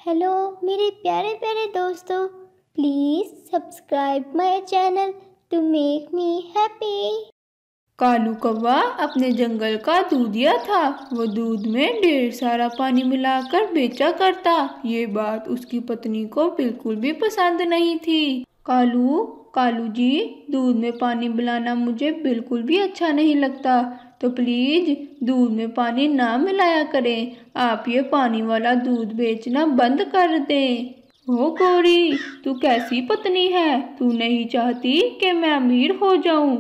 Hello मेरे प्यारे प्यारे दोस्तों, please subscribe my channel to make me happy. Kalu कौवा अपने जंगल का दूधिया था। वो दूध में ढेर सारा पानी मिलाकर बेचा करता। ये बात उसकी पत्नी को बिल्कुल भी पसंद नहीं थी। कालू कालू जी, दूध में पानी मिलाना मुझे बिल्कुल भी अच्छा नहीं लगता, तो प्लीज दूध में पानी ना मिलाया करें। आप ये पानी वाला दूध बेचना बंद कर दें। ओ गौरी, तू कैसी पत्नी है? तू नहीं चाहती कि मैं अमीर हो जाऊं?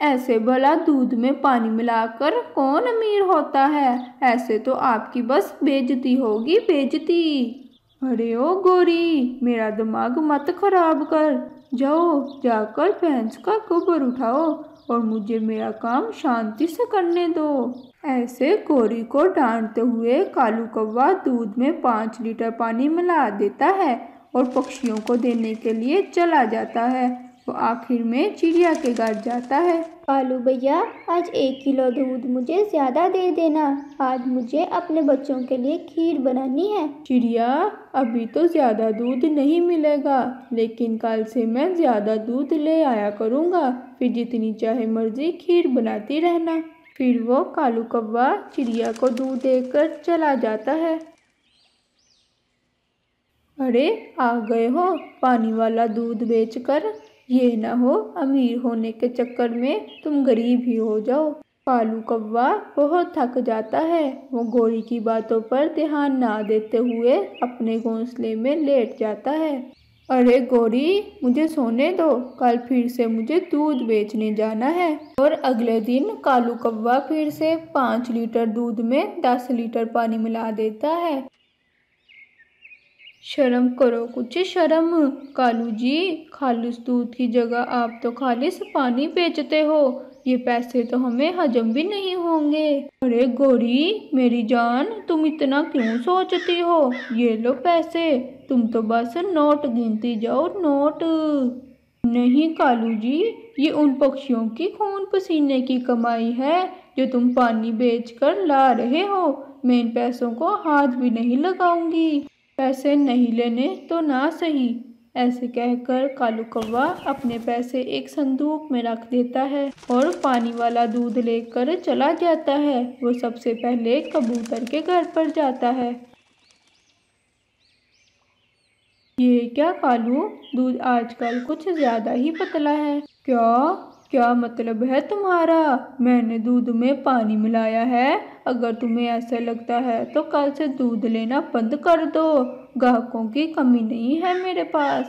ऐसे भला दूध में पानी मिलाकर कौन अमीर होता है? ऐसे तो आपकी बस बेइज्जती होगी, बेइज्जती। अरे ओ गोरी, मेरा दिमाग मत खराब कर। जाओ जाकर भैंस का गोबर उठाओ और मुझे मेरा काम शांति से करने दो। ऐसे गोरी को डांटते हुए कालू कौवा दूध में 5 लीटर पानी मिला देता है और पक्षियों को देने के लिए चला जाता है। वो आखिर में चिड़िया के घर जाता है। कालू भैया, आज 1 किलो दूध मुझे ज़्यादा दे देना। आज मुझे अपने बच्चों के लिए खीर बनानी है। चिड़िया, अभी तो ज़्यादा दूध नहीं मिलेगा, लेकिन कल से मैं ज़्यादा दूध ले आया करूँगा। फिर जितनी चाहे मर्जी खीर बनाती रहना। फिर वो कालू कौवा चिड़िया को दूध देकर चला जाता है। अरे आ गए हो पानी वाला दूध बेचकर? ये ना हो अमीर होने के चक्कर में तुम गरीब ही हो जाओ। कालू कौवा बहुत थक जाता है। वो गोरी की बातों पर ध्यान ना देते हुए अपने घोंसले में लेट जाता है। अरे गोरी, मुझे सोने दो, कल फिर से मुझे दूध बेचने जाना है। और अगले दिन कालू कौवा फिर से 5 लीटर दूध में 10 लीटर पानी मिला देता है। शर्म करो कुछ शर्म। कालू जी, खालिस दूध की जगह आप तो खालिस पानी बेचते हो। ये पैसे तो हमें हजम भी नहीं होंगे। अरे गोरी मेरी जान, तुम इतना क्यों सोचती हो? ये लो पैसे, तुम तो बस नोट गिनती जाओ, नोट। नहीं कालू जी, ये उन पक्षियों की खून पसीने की कमाई है जो तुम पानी बेचकर ला रहे हो। मैं इन पैसों को हाथ भी नहीं लगाऊंगी। पैसे नहीं लेने तो ना सही। ऐसे कहकर कालू कौवा अपने पैसे एक संदूक में रख देता है और पानी वाला दूध लेकर चला जाता है। वो सबसे पहले कबूतर के घर पर जाता है। ये क्या कालू, दूध आजकल कुछ ज्यादा ही पतला है। क्या क्या मतलब है तुम्हारा? मैंने दूध में पानी मिलाया है। अगर तुम्हें ऐसा लगता है तो कल से दूध लेना बंद कर दो। ग्राहकों की कमी नहीं है मेरे पास।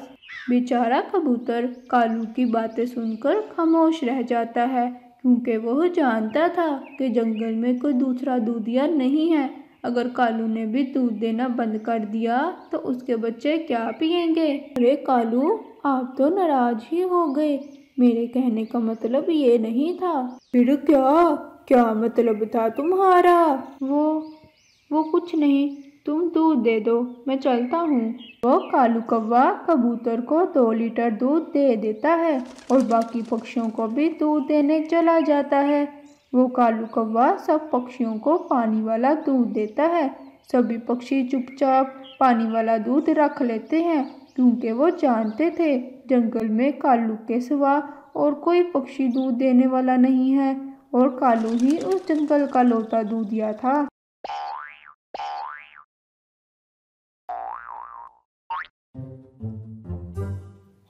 बेचारा कबूतर कालू की बातें सुनकर खामोश रह जाता है, क्योंकि वह जानता था कि जंगल में कोई दूसरा दूधिया नहीं है। अगर कालू ने भी दूध देना बंद कर दिया तो उसके बच्चे क्या पिएंगे? अरे कालू, आप तो नाराज ही हो गए। मेरे कहने का मतलब ये नहीं था। फिर क्या क्या मतलब था तुम्हारा? वो कुछ नहीं, तुम दूध दे दो, मैं चलता हूँ। वो कालू कौवा कबूतर को 2 लीटर दूध दे देता है और बाकी पक्षियों को भी दूध देने चला जाता है। वो कालू कौवा सब पक्षियों को पानी वाला दूध देता है। सभी पक्षी चुपचाप पानी वाला दूध रख लेते हैं, क्योंकि वो जानते थे जंगल में कालू के सिवा और कोई पक्षी दूध देने वाला नहीं है और कालू ही उस जंगल का लौता दूधिया था।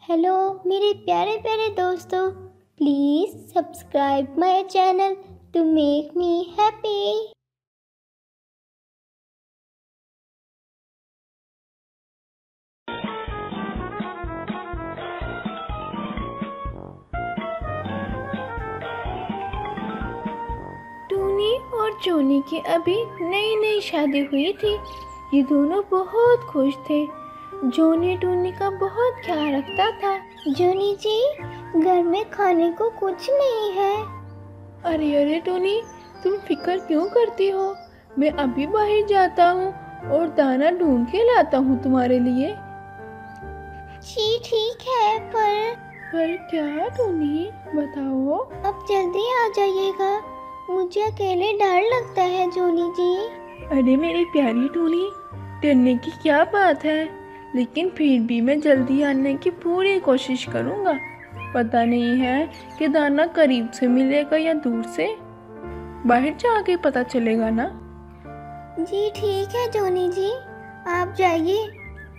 हेलो मेरे प्यारे प्यारे दोस्तों, please subscribe my channel to make me happy. टूनी और जोनी की अभी नई नई शादी हुई थी। ये दोनों बहुत खुश थे। जोनी टूनी का बहुत ख्याल रखता था। जोनी जी, घर में खाने को कुछ नहीं है। अरे अरे टूनी, तुम फिक्र क्यों करती हो? मैं अभी बाहर जाता हूँ और दाना ढूंढ के लाता हूँ तुम्हारे लिए। जी ठीक है, पर क्या टूनी, बताओ। अब जल्दी आ जाइएगा, मुझे अकेले डर लगता है जोनी जी। अरे मेरी प्यारी टूनी, डरने की क्या बात है, लेकिन फिर भी मैं जल्दी आने की पूरी कोशिश करूँगा। पता नहीं है कि दाना करीब से मिलेगा या दूर से, बाहर जाके पता चलेगा ना। जी ठीक है जोनी जी, आप जाइए।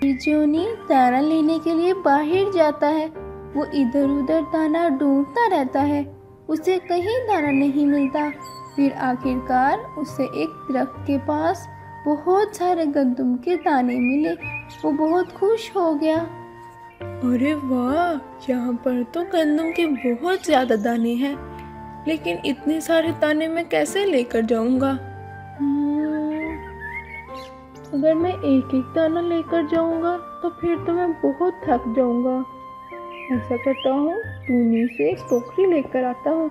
फिर जोनी दाना लेने के लिए बाहर जाता है। वो इधर उधर दाना ढूंढता रहता है, उसे कहीं दाना नहीं मिलता। फिर आखिरकार उसे एक दरख्त के पास बहुत सारे गंदम के दाने मिले। वो बहुत खुश हो गया। अरे वाह, यहाँ पर तो गंदम के बहुत ज़्यादा दाने हैं, लेकिन इतने सारे दाने मैं कैसे लेकर जाऊँगा? अगर मैं एक एक दाना लेकर जाऊँगा तो फिर तो मैं बहुत थक जाऊँगा। ऐसा करता हूँ, टूनी से एक टोकरी लेकर आता हूँ,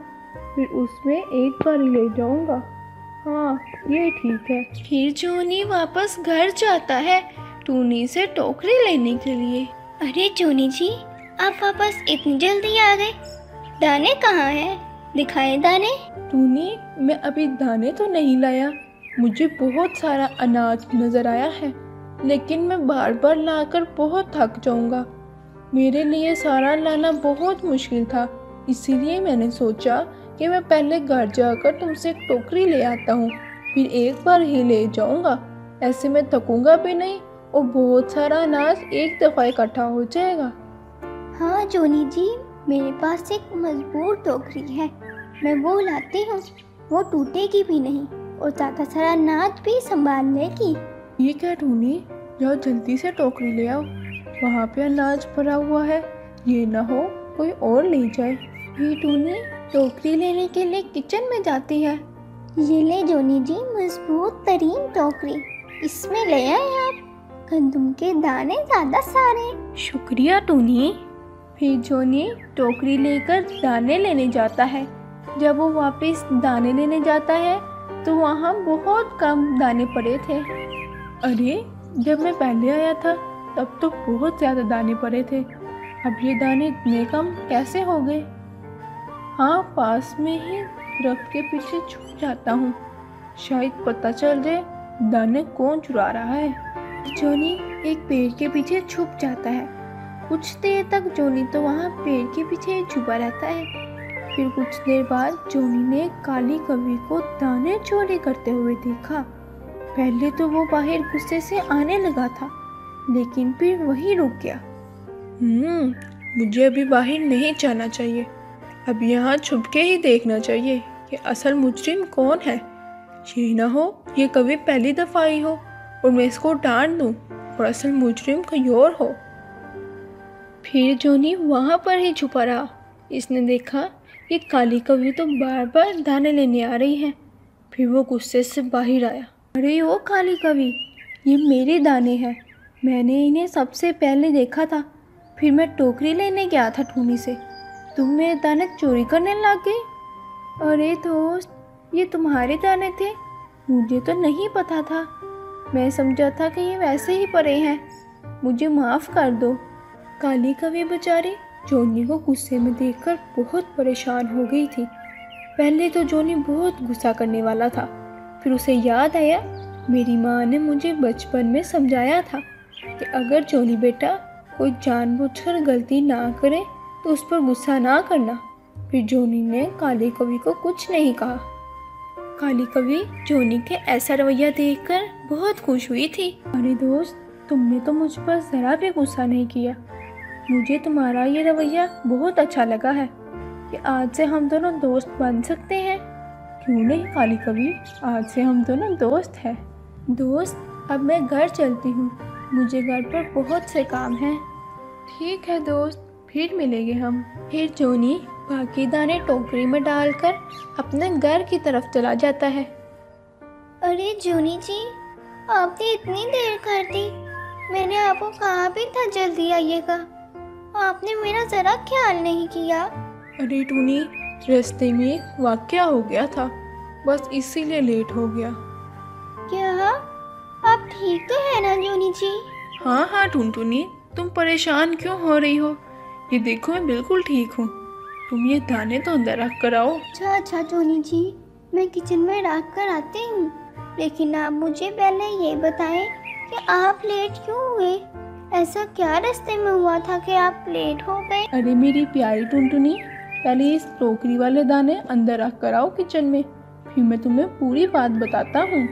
फिर उसमें एक बार ले जाऊँगा। हाँ, ये ठीक है। फिर जोनी वापस घर जाता है टूनी से टोकरी लेने के लिए। अरे जोनी जी, आप वापस इतनी जल्दी आ गए? दाने कहाँ हैं? दिखाए दाने। टूनी, मैं अभी दाने तो नहीं लाया, मुझे बहुत सारा अनाज नजर आया है, लेकिन मैं बार बार लाकर बहुत थक जाऊंगा। मेरे लिए सारा लाना बहुत मुश्किल था, इसीलिए मैंने सोचा कि मैं पहले घर जाकर तुमसे एक टोकरी ले आता हूँ, फिर एक बार ही ले जाऊंगा। ऐसे मैं थकूंगा भी नहीं और बहुत सारा अनाज एक दफ़ा इकट्ठा हो जाएगा। हाँ जोनी जी, मेरे पास एक मजबूत टोकरी है, मैं वो लाती हूँ, वो टूटेगी भी नहीं और ज़्यादा सारा अनाज भी संभाल लेगी। ठीक है टूनी, जाओ जल्दी से टोकरी ले आओ, वहाँ पे अनाज भरा हुआ है, ये ना हो कोई और ले जाए। ये टूनी टोकरी लेने के लिए किचन में जाती है। ये ले जोनी जी मजबूत तरीन टोकरी, इसमें ले आए आप गंदम के दाने ज़्यादा सारे। शुक्रिया टूनी। फिर जोनी टोकरी लेकर दाने लेने जाता है। जब वो वापस दाने लेने जाता है तो वहाँ बहुत कम दाने पड़े थे। अरे, जब मैं पहले आया था तब तो बहुत ज़्यादा दाने पड़े थे, अब ये दाने इतने कम कैसे हो गए? हाँ, पास में ही दरख्त के पीछे छुप जाता हूँ, शायद पता चल जाए दाने कौन चुरा रहा है। जोनी एक पेड़ के पीछे छुप जाता है। कुछ देर तक जोनी तो वहाँ पेड़ के पीछे छुपा रहता है। फिर कुछ देर बाद जोनी ने काली कौवी को दाने चोरी करते हुए देखा। पहले तो वो बाहर गुस्से से आने लगा था, लेकिन फिर वहीं रुक गया। मुझे अभी बाहर नहीं जाना चाहिए, अब यहाँ छुप के ही देखना चाहिए कि असल मुजरिम कौन है। ये ना हो ये कभी पहली दफ़ा आई हो और मैं इसको डांट दूँ और असल मुजरिम कोई और हो। फिर जोनी वहाँ पर ही छुपा रहा। इसने देखा कि काली कौवी तो बार बार दाने लेने आ रही है। फिर वो गुस्से से बाहर आया। अरे ओ काली कौवी, ये मेरे दाने हैं, मैंने इन्हें सबसे पहले देखा था, फिर मैं टोकरी लेने गया था टूनी से, तुम मेरे दाने चोरी करने लग गई। अरे दोस्त, ये तुम्हारे दाने थे, मुझे तो नहीं पता था, मैं समझा था कि ये वैसे ही पड़े हैं, मुझे माफ़ कर दो। काली कौवी बेचारी जोनी को गुस्से में देखकर बहुत परेशान हो गई थी। पहले तो जोनी बहुत गुस्सा करने वाला था, फिर उसे याद आया मेरी माँ ने मुझे बचपन में समझाया था कि अगर जोनी बेटा कोई जानबूझकर गलती ना करे तो उस पर गुस्सा ना करना। फिर जोनी ने काली कौवी को कुछ नहीं कहा। काली कौवी जोनी के ऐसा रवैया देखकर बहुत खुश हुई थी। अरे दोस्त, तुमने तो मुझ पर ज़रा भी गुस्सा नहीं किया, मुझे तुम्हारा ये रवैया बहुत अच्छा लगा है कि आज से हम दोनों दोस्त बन सकते हैं। क्यों नहीं काली कौवी, आज से हम दोनों दोस्त हैं। दोस्त, अब मैं घर चलती हूँ, मुझे घर पर बहुत से काम हैं। ठीक है दोस्त, फिर मिलेंगे हम। फिर जोनी बाकी दाने टोकरी में डालकर अपने घर की तरफ चला जाता है। अरे जोनी जी, आपने इतनी देर कर दी, मैंने आपको कहा भी था जल्दी आइएगा, आपने मेरा ज़रा ख्याल नहीं किया। अरे टूनी, रास्ते में एक वाक़या हो गया था, बस इसीलिए लेट हो गया। क्या आप ठीक तो है ना जोनी जी? हाँ टुनटुनी, तुम परेशान क्यों हो रही हो? ये देखो मैं बिल्कुल ठीक हूँ, तुम ये दाने तो अंदर रख कर आओ। अच्छा जोनी जी, मैं किचन में रख कर आती हूँ, लेकिन आप मुझे पहले ये बताएं कि आप लेट क्यों हुए? ऐसा क्या रास्ते में हुआ था कि आप लेट हो गए? अरे मेरी प्यारी टुनटुनी, पहले इस टोकरी वाले दाने अंदर रख कर आओ किचन में, फिर मैं तुम्हें पूरी बात बताता हूँ।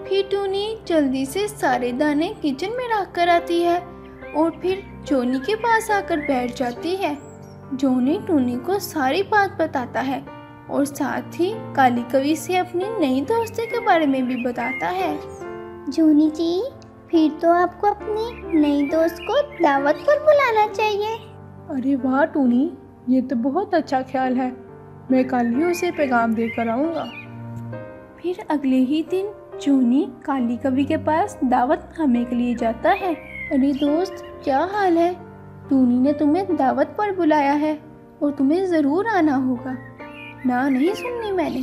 फिर टूनी जल्दी से सारे दाने किचन में रख कर आती है और फिर जोनी के पास आकर बैठ जाती है। जोनी टूनी को सारी बात बताता है और साथ ही काली कवि से अपनी नई दोस्ती के बारे में भी बताता है। जोनी जी, फिर तो आपको अपनी नई दोस्त को दावत पर बुलाना चाहिए। अरे वाह टूनी, ये तो बहुत अच्छा ख्याल है, मैं कल ही उसे पैगाम देकर आऊँगा। फिर अगले ही दिन जोनी काली कवि के पास दावत खाने के लिए जाता है। अरे दोस्त, क्या हाल है? टूनी ने तुम्हें दावत पर बुलाया है और तुम्हें ज़रूर आना होगा। ना नहीं सुननी मैंने।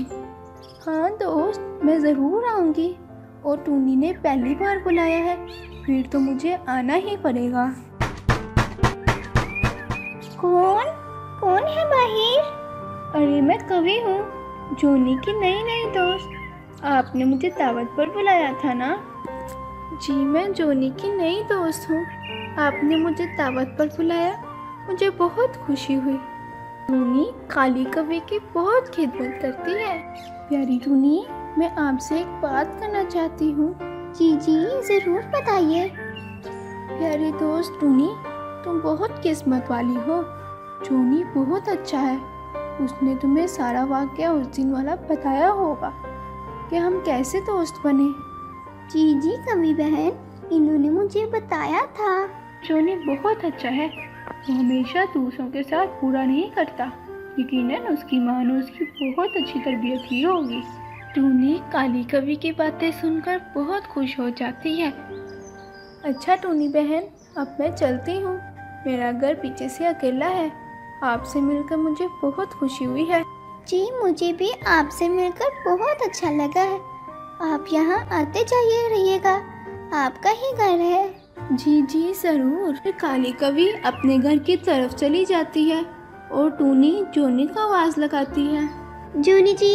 हाँ दोस्त, मैं ज़रूर आऊँगी और टूनी ने पहली बार बुलाया है, फिर तो मुझे आना ही पड़ेगा। कौन है बाहिर? अरे मैं कवि हूँ, जोनी की नई दोस्त। आपने मुझे दावत पर बुलाया था ना? जी, मैं जोनी की नई दोस्त हूँ। आपने मुझे दावत पर बुलाया, मुझे बहुत खुशी हुई। टूनी काली कवि की बहुत खिदमत करती है। प्यारी टूनी, मैं आपसे एक बात करना चाहती हूँ। जी ज़रूर बताइए। प्यारी दोस्त टूनी, तुम बहुत किस्मत वाली हो। जोनी बहुत अच्छा है, उसने तुम्हें सारा वाक़या उस दिन वाला बताया होगा कि हम कैसे दोस्त बने। जी कवि बहन, इन्होंने मुझे बताया था। जोनी बहुत अच्छा है, वो हमेशा दूसरों के साथ बुरा नहीं करता। यकीनन उसकी माँ ने उसकी बहुत अच्छी तरबियत की होगी। टूनी काली कवि की बातें सुनकर बहुत खुश हो जाती है। अच्छा टूनी बहन, अब मैं चलती हूँ, मेरा घर पीछे से अकेला है। आपसे मिलकर मुझे बहुत खुशी हुई है। जी, मुझे भी आपसे मिलकर बहुत अच्छा लगा है। आप यहाँ आते जाइए रहिएगा, आपका ही घर है। जी ज़रूर। फिर काली कवि अपने घर की तरफ चली जाती है और टूनी जोनी को आवाज़ लगाती है। जोनी जी,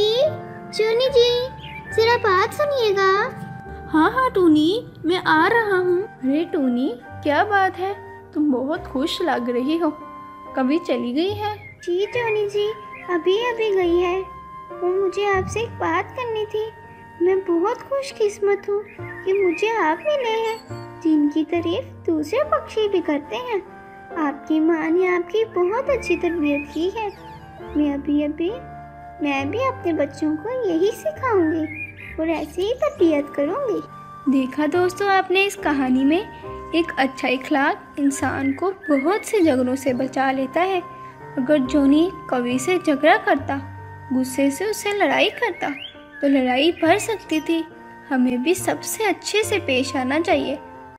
ज़रा बात सुनिएगा। हाँ टूनी, मैं आ रहा हूँ। अरे टूनी, क्या बात है? तुम बहुत खुश लग रही हो। कभी चली गई है? जी जोनी जी, अभी गई है। वो मुझे आपसे एक बात करनी थी। मैं बहुत खुशकिस्मत हूँ कि मुझे आप मिले हैं, जिनकी तारीफ दूसरे पक्षी भी करते हैं। आपकी माँ ने आपकी बहुत अच्छी तरबियत की है। मैं भी अपने बच्चों को यही सिखाऊंगी और ऐसे ही तरबियत करूंगी। देखा दोस्तों, आपने इस कहानी में एक अच्छा इखलाक इंसान को बहुत से झगड़ों से बचा लेता है। अगर जोनी कवि से झगड़ा करता, गुस्से से उससे लड़ाई करता, तो लड़ाई बढ़ सकती थी। हमें भी सबसे अच्छे से पेश आना चाहिए।